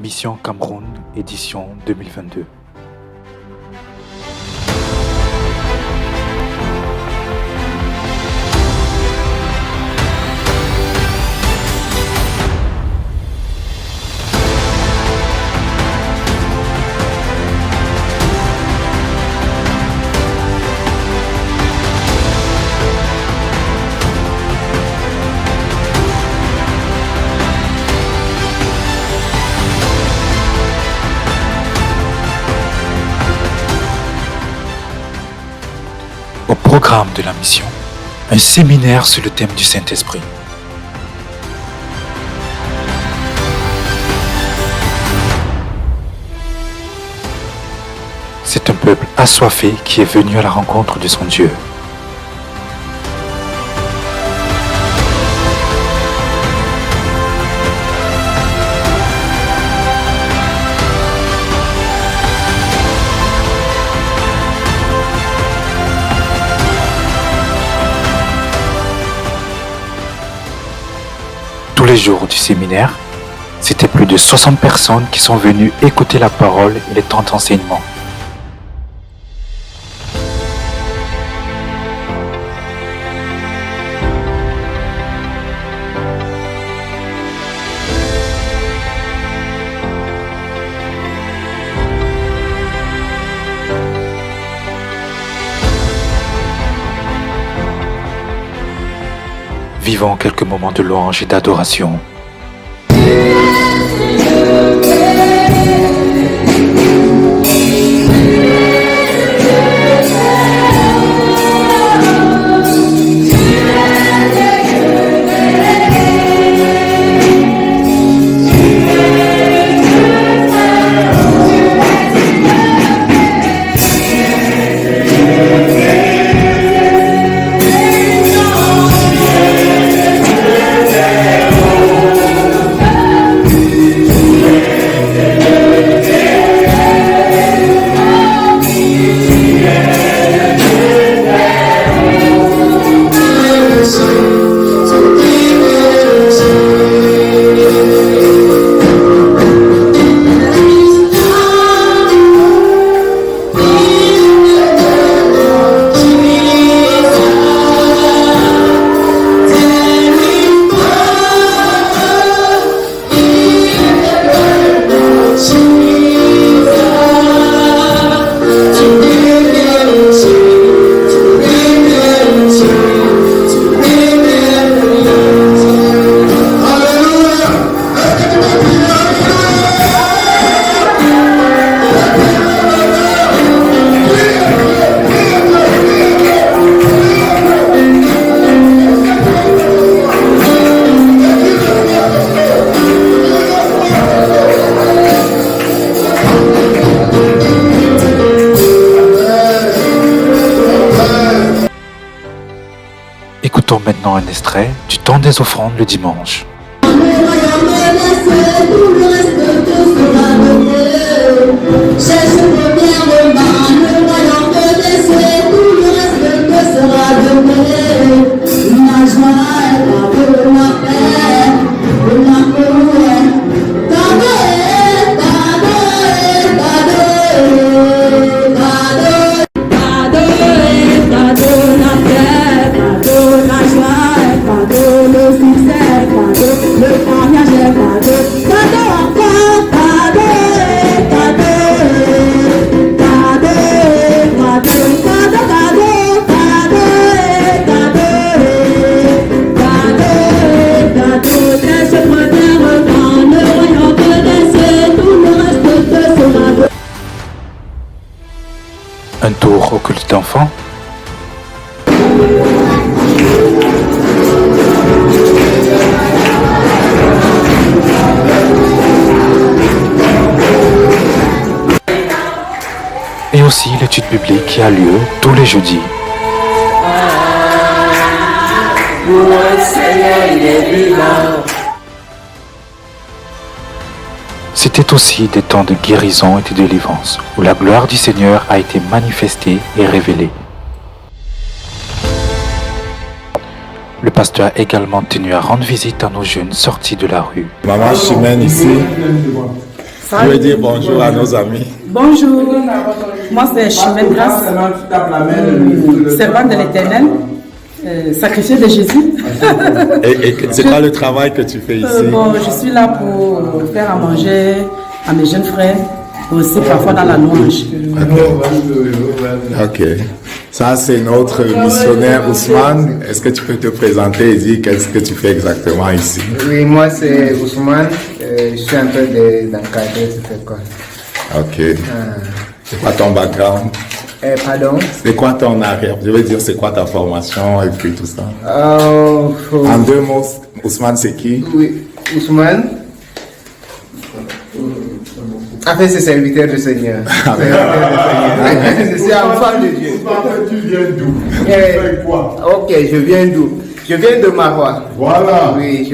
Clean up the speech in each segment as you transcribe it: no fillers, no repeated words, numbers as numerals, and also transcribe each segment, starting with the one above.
Mission Cameroun, édition 2022. Au programme de la mission, un séminaire sur le thème du Saint-Esprit. C'est un peuple assoiffé qui est venu à la rencontre de son Dieu. Tous les jours du séminaire, c'était plus de 60 personnes qui sont venues écouter la parole et les 30 enseignements. Vivons quelques moments de louange et d'adoration. Écoutons maintenant un extrait du temps des offrandes le dimanche. Un tour au culte d'enfants. Et aussi l'étude biblique qui a lieu tous les jeudis. C'était aussi des temps de guérison et de délivrance, où la gloire du Seigneur a été manifestée et révélée. Le pasteur a également tenu à rendre visite à nos jeunes sortis de la rue. Maman Chimène ici, Je veux dire bonjour à nos amis. Bonjour, moi c'est Chimène Grasse, servante de l'Éternel, sacrifiée de Jésus. Et c'est quoi le travail que tu fais ici? Je suis là pour faire à manger à mes jeunes frères, aussi parfois dans la louange. Ok. Ça, c'est notre missionnaire Ousmane. Est-ce que tu peux te présenter et dire qu'est-ce que tu fais exactement ici? Oui, moi c'est Ousmane. Je suis en train d'encadrer cette école. Ok. C'est quoi ton background? Pardon? C'est quoi ton arrière? Je veux dire, c'est quoi ta formation et puis tout ça? En 2 mots, Ousmane, c'est qui? Oui, Ousmane. En fait, c'est serviteur du Seigneur. Je suis enfant de Dieu. Tu viens d'où? Tu fais quoi? Ok, je viens d'où? Je viens de Marois. Voilà. Oui,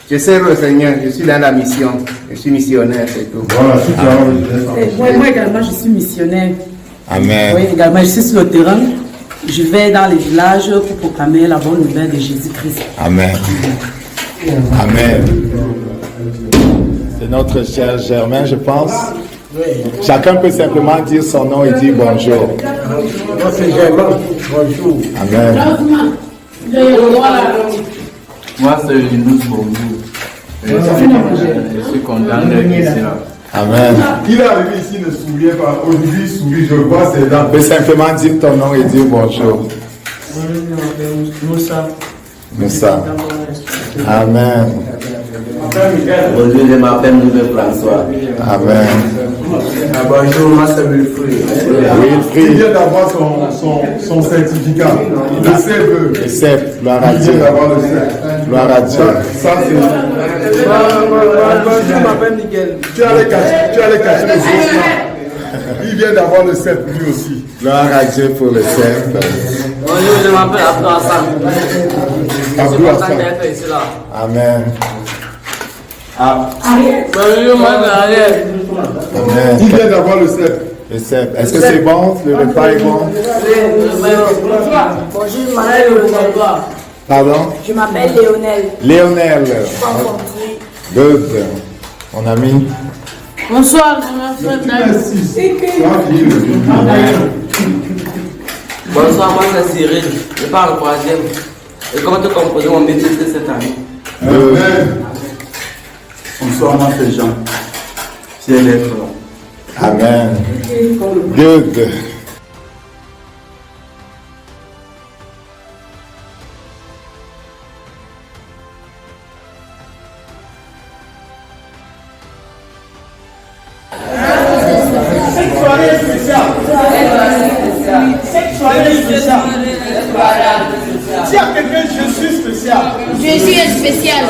je sers le Seigneur, je suis dans la mission. Je suis missionnaire, c'est tout. Voilà, Moi également, je suis missionnaire. Amen. Oui, également, je suis sur le terrain. Je vais dans les villages pour proclamer la bonne nouvelle de Jésus-Christ. Amen. Amen. C'est notre cher Germain, je pense. Chacun peut simplement dire son nom et dire bonjour. Moi, c'est Germain. Bonjour. Amen. Moi, c'est Linus Bombou. Je suis content d'être ici là. Amen. Il est arrivé ici, ne souvient pas. Aujourd'hui, il sourit, je vois ses dents. Tu peux simplement dire ton nom et dire bonjour. Moussa. Moussa. Amen. Bonjour, je m'appelle Moussa François. Amen. Bonjour, moi c'est Wilfried. Il vient d'avoir son certificat. Le CFE. Le CEP, gloire à Il Dieu. vient d'avoir le CFE. Gloire à Dieu. Ça, c'est. Je m'appelle Miguel. Tu allais cacher les autres là. Il vient d'avoir le CFE lui aussi. Gloire à Dieu pour le CEP. Bonjour, je m'appelle Abdou Hassan. Abdou Hassan. d'être ici là. Amen. Bonjour, moi c'est Ariel. Amen. Il vient d'avoir le CFE. Le CEP. Est-ce que c'est bon? Le repas est bon? Bonjour, je m'appelle Léonel. Pardon? Je m'appelle Léonel. Léonel. Good. Mon ami. Bonsoir, je m'appelle David. Bonsoir, moi c'est Cyril. Je parle au 3e. Et comment te composer mon métier de cette année? Amen. Bonsoir, moi c'est Jean. C'est l'être là. Amen. Good. Dis à quelqu'un, je suis spécial. Je suis spécial.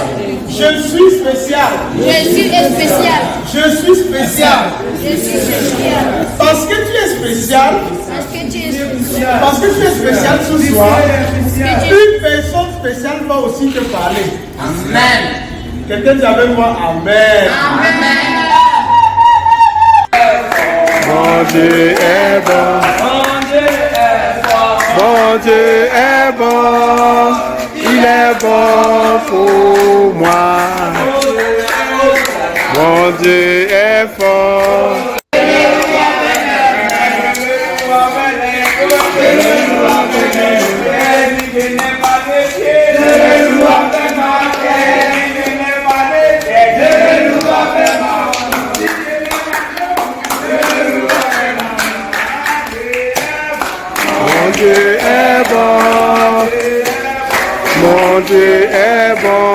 Je suis spécial. Je suis spécial. Je suis spécial. Je suis spécial. Parce que tu es spécial. Parce que tu es spécial. Parce que tu es spécial ce soir. Une personne spéciale va aussi te parler. Amen. Quelqu'un dit avec moi, Amen. Mon Dieu est bon. Mon Dieu est bon. Il est bon pour moi. Mon Dieu est fort. Mon Dieu est bon. Mon Dieu est bon.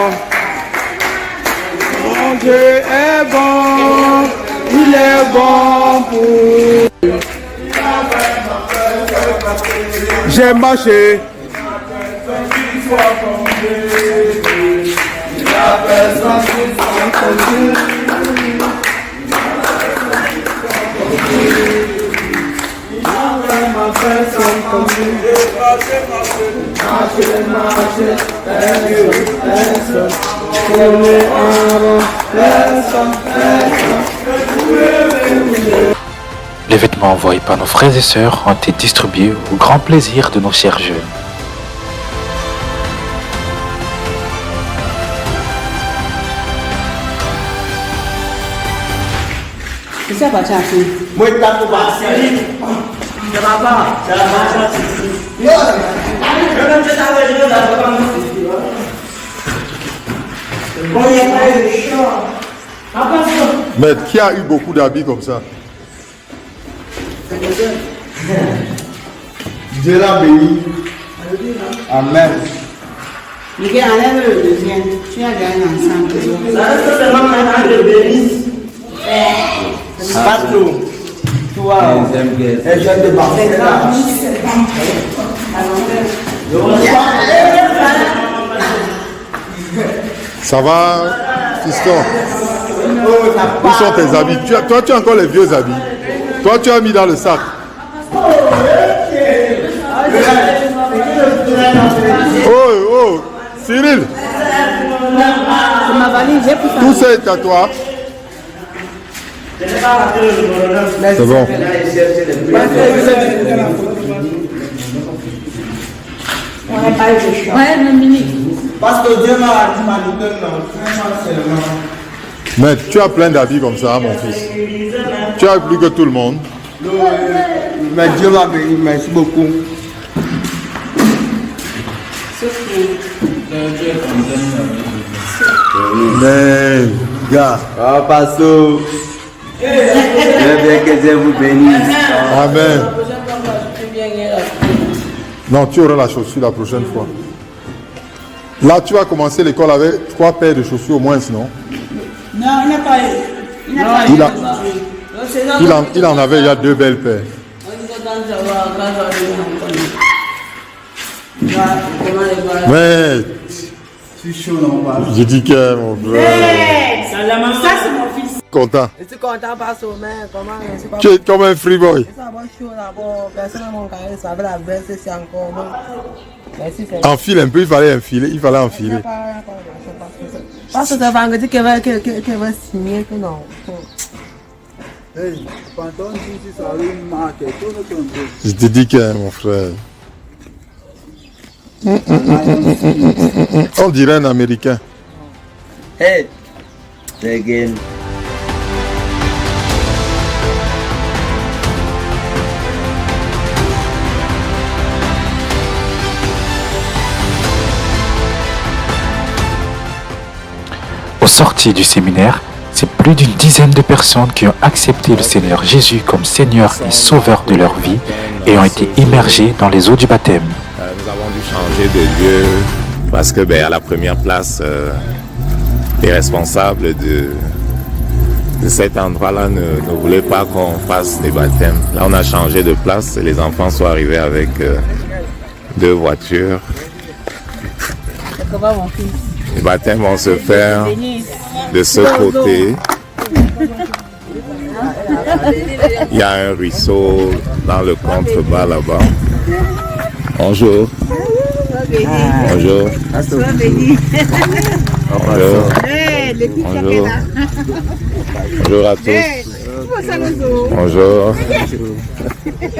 Mon Dieu est bon. Il est bon pour. J'ai marché. Les vêtements envoyés par nos frères et sœurs ont été distribués au grand plaisir de nos chers jeunes. C'est ça, pas ça. Moi, je t'ai pas. Ça va pas. Ça va pas. Mais qui a eu beaucoup d'habits comme ça? Dieu l'a béni. Amen. Miguel, enlève le deuxième. Tu as gagné ensemble. Ça reste seulement maintenant de bénisse. Pastor, toi, elle vient de Barcelone. Ça va, fiston? Où sont tes habits? Toi, tu as encore les vieux habits. Toi, tu as mis dans le sac. Oh, Cyril. C'est ma valise, j'ai pris ça. Tout ça est à toi. C'est bon. Ouais, Dominique. Parce que Dieu m'a donné seulement. Mais tu as plein d'habits comme ça, mon fils. Tu as plus que tout le monde. Mais Dieu m'a béni, merci beaucoup. Mais, gars, pasteur, j'aime bien que Dieu vous bénisse. Amen. Non, tu auras la chaussure la prochaine fois. Là, tu vas commencer l'école avec 3 paires de chaussures au moins, non? Non, il n'a pas eu. Il en avait il y a 2 belles paires. Mais, j'ai dit que mon frère. Ça, c'est mon fils. Content. Je suis content parce que comment je sais pas. Tu es comme un free boy. Ça va chaud d'abord. Personne n'a mon carré, ça va la baisse, c'est encore bon. Merci, c'est Enfile un peu, il fallait enfiler. parce que c'est vendredi qu'elle va signer que non. Je te dis que mon frère. On dirait un Américain. Hey, again. Au sortir du séminaire, c'est plus d'une dizaine de personnes qui ont accepté le Seigneur Jésus comme Seigneur et Sauveur de leur vie et ont été immergées dans les eaux du baptême. Nous avons dû changer de lieu parce que à la première place, les responsables de cet endroit-là ne voulaient pas qu'on fasse des baptêmes. Là, on a changé de place et les enfants sont arrivés avec 2 voitures. Comment mon fils? Les baptêmes vont se faire de ce côté. Il y a un ruisseau dans le contrebas là-bas. Bonjour. Bonjour. Bonjour. Bonjour. Bonjour à tous. Bonjour.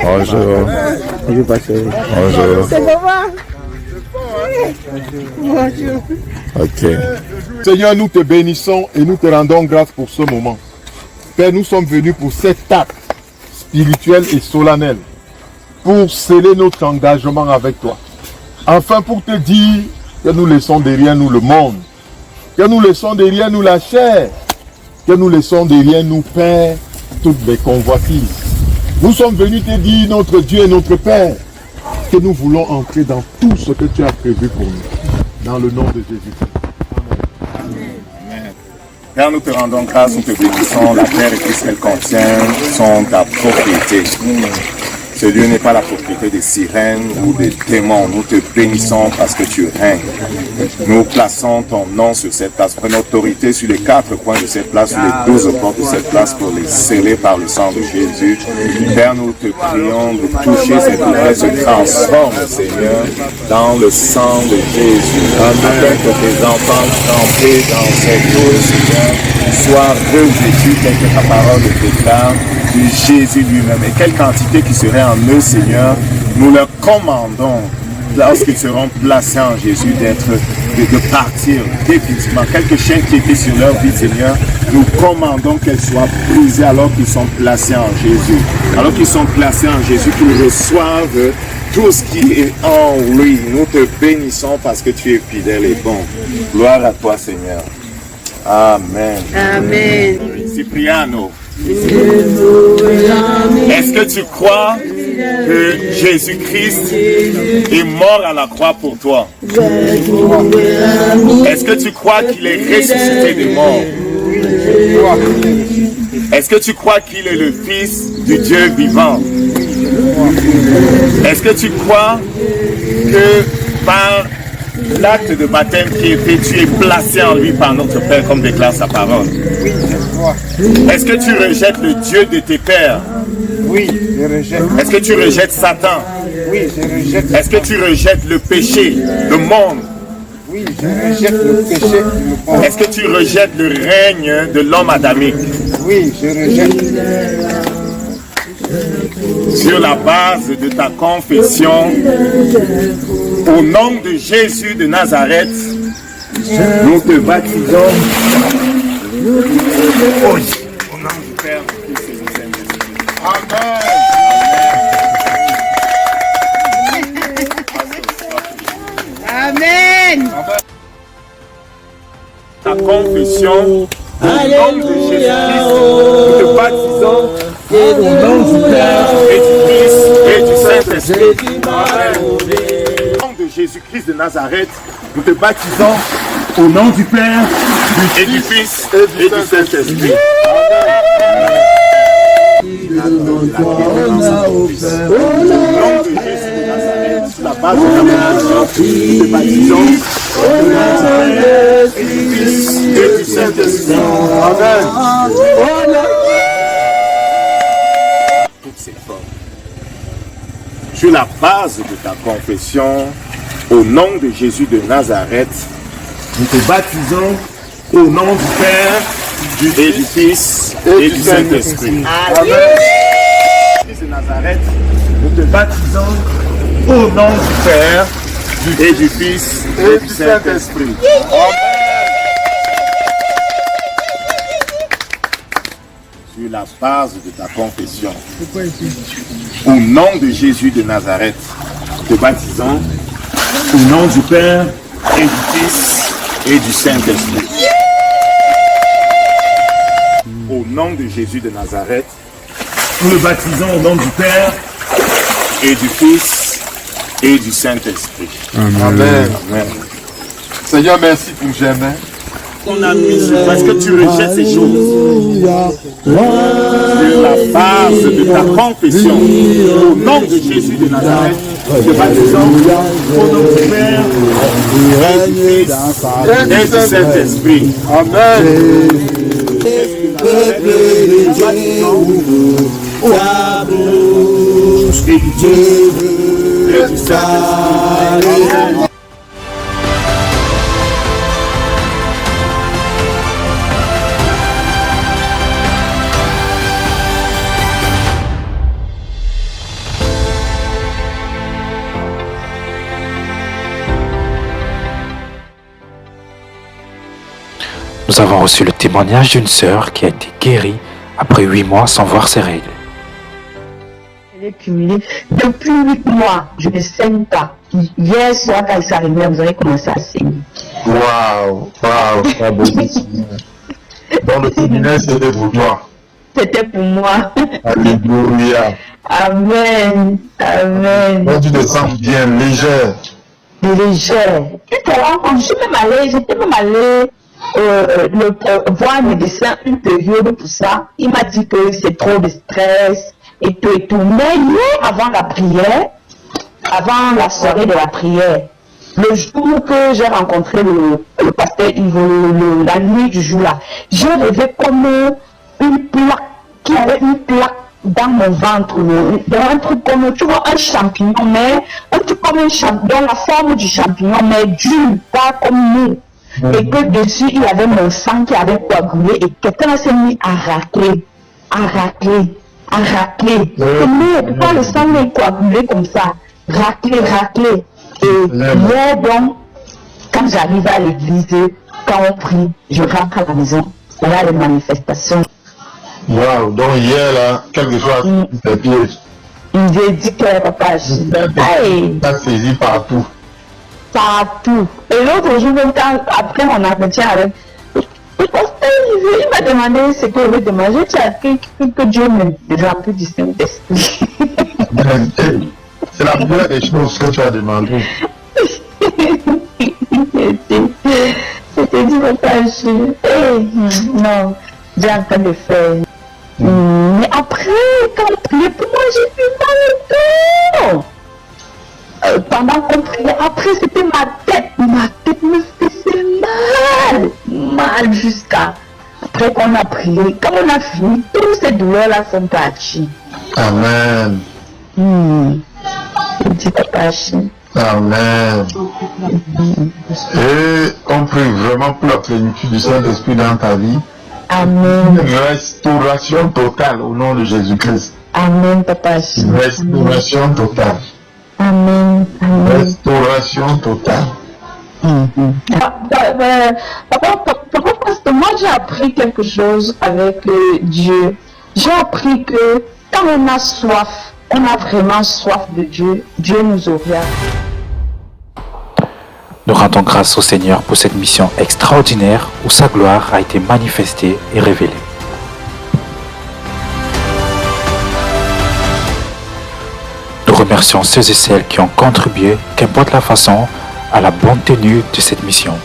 Bonjour. Bonjour. Ok. Seigneur, nous te bénissons et nous te rendons grâce pour ce moment. Père, nous sommes venus pour cet acte spirituel et solennel, pour sceller notre engagement avec toi. Enfin, pour te dire que nous laissons derrière nous le monde, que nous laissons derrière nous la chair, que nous laissons derrière nous, Père, toutes les convoitises. Nous sommes venus te dire, notre Dieu et notre Père, que nous voulons entrer dans tout ce que tu as prévu pour nous. Dans le nom de Jésus. Père, nous te rendons grâce, nous te bénissons. La terre et tout ce qu'elle contient sont ta propriété. Ce lieu n'est pas la propriété des sirènes ou des démons. Nous te bénissons parce que tu règnes. Nous plaçons ton nom sur cette place. Prenons autorité sur les 4 coins de cette place, sur les 12 portes de cette place pour les sceller par le sang de Jésus. Père, nous te prions de toucher cette lumière se transforme, Seigneur, dans le sang de Jésus. Afin que tes enfants trempés dans cette eau, Seigneur, soient revêtus, telle que ta parole le déclare, de Jésus lui-même. Et quelle quantité qui serait en eux, Seigneur, nous leur commandons lorsqu'ils seront placés en Jésus, de partir définitivement. Quelques chaînes qui étaient sur leur vie, Seigneur, nous commandons qu'elles soient brisées alors qu'ils sont placés en Jésus. Alors qu'ils sont placés en Jésus, qu'ils reçoivent tout ce qui est en lui. Nous te bénissons parce que tu es fidèle et bon. Gloire à toi, Seigneur. Amen. Amen. Cipriano, est-ce que tu crois que Jésus-Christ est mort à la croix pour toi? Est-ce que tu crois qu'il est ressuscité des morts? Est-ce que tu crois qu'il est le Fils du Dieu vivant? Est-ce que tu crois que par l'acte de baptême qui est fait, tu es placé en lui par notre Père, comme déclare sa parole? Est-ce que tu rejettes le Dieu de tes pères? Oui, je rejette. Est-ce que tu rejettes Satan? Oui, je rejette. Est-ce que tu rejettes le péché, le monde? Oui, je rejette le péché et le monde. Est-ce que tu rejettes le règne de l'homme adamique? Oui, je rejette. Sur la base de ta confession, au nom de Jésus de Nazareth, nous te baptisons. Au nom du Père, du Fils et du Saint-Esprit. Amen. Ta confession, au nom de Jésus-Christ, nous te baptisons. Au nom du Père et du Fils et du Saint-Esprit. Amen. Au nom de Jésus-Christ de Nazareth, nous te baptisons au nom du Père et du Fils et du Saint-Esprit. Au nom de Jésus de Nazareth, sur la base de la confession, nous te baptisons au nom du Père et du Fils et du Saint-Esprit. Amen. Sur la base de ta confession, au nom de Jésus de Nazareth, nous te baptisons au nom du Père et du Fils et du Saint-Esprit. Amen. Jésus de Nazareth, nous te baptisons au nom du Père et du Fils et du Saint-Esprit. Sur la base de ta confession, au nom de Jésus de Nazareth, nous te baptisons au nom du Père et du Fils et du Saint-Esprit. Au nom de Jésus de Nazareth, nous le baptisons au nom du Père et du Fils et du Saint-Esprit. Amen. Amen. Seigneur, merci pour jamais. Ton ami, parce que tu rejettes ces choses. Sur la base de ta confession, au nom de Jésus de Nazareth, nous te baptisons au nom du Père et du Fils et du Saint-Esprit. Amen. Et du Dieu et du Saint-Esprit. Nous avons reçu le témoignage d'une sœur qui a été guérie après 8 mois sans voir ses règles. Elle est cumulée. Depuis 8 mois, je ne saigne pas. Hier soir, quand il s'est arrivé, vous avez commencé à saigner. Waouh, donc le séminaire, c'était pour toi. C'était pour moi. Alléluia. Amen. Amen. Donc tu te sens bien, légère. Légère. J'étais même allée voir un médecin une période pour ça. Il m'a dit que c'est trop de stress et tout et tout. Mais hier, avant la prière, avant la soirée de la prière, le jour que j'ai rencontré le pasteur Yves, la nuit du jour là, j'ai rêvé comme une plaque, qui avait une plaque dans mon ventre, un truc comme, tu vois, un champignon, mais un truc comme un champignon, la forme du champignon, mais dur, pas comme nous. Et que dessus, il y avait mon sang qui avait coagulé et quelqu'un s'est mis à racler. Mais pourquoi le sang est coagulé comme ça? Racler. Et moi, donc, quand j'arrive à l'église, quand on prie, je rentre à la maison. Il y a les manifestations. Waouh, donc hier là, quelque chose des pièges. Il me dit que papa, t'as saisi partout. Partout. Et l'autre jour, après mon entretien avec le pasteur, il m'a demandé ce que je veux demander. Tu as appris que Dieu me remplit du Saint-Esprit. C'est la première des choses que tu as demandé. C'était dit, papa, non, j'ai en train de faire. Mais après, quand on priait pour moi, j'ai eu mal au dos. Pendant qu'on priait, après c'était ma tête me faisait mal jusqu'à après qu'on a prié. Quand on a fini, toutes ces douleurs-là sont parties. Amen. Je dis papa. Amen. Et on prie vraiment pour la plénitude du Saint-Esprit dans ta vie. Amen. Une restauration totale au nom de Jésus-Christ. Amen, papa. Une restauration totale. Amen. Amen. Restauration totale. Papa, parce que moi j'ai appris quelque chose avec Dieu. J'ai appris que quand on a soif, on a vraiment soif de Dieu, Dieu nous aura. Nous rendons grâce au Seigneur pour cette mission extraordinaire où sa gloire a été manifestée et révélée. Nous remercions ceux et celles qui ont contribué, qu'importe la façon, à la bonne tenue de cette mission.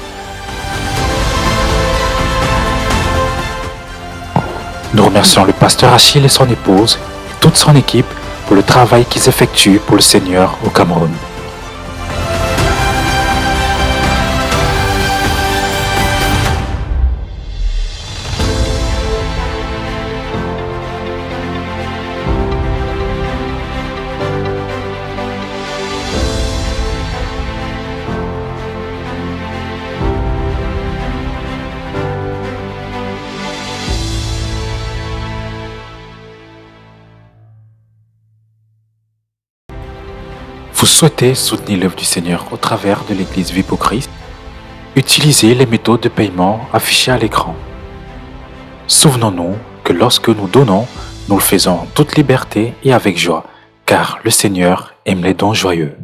Nous remercions le pasteur Achille et son épouse et toute son équipe pour le travail qu'ils effectuent pour le Seigneur au Cameroun. Vous souhaitez soutenir l'œuvre du Seigneur au travers de l'Église Vie pour Christ? Utilisez les méthodes de paiement affichées à l'écran. Souvenons-nous que lorsque nous donnons, nous le faisons en toute liberté et avec joie, car le Seigneur aime les dons joyeux.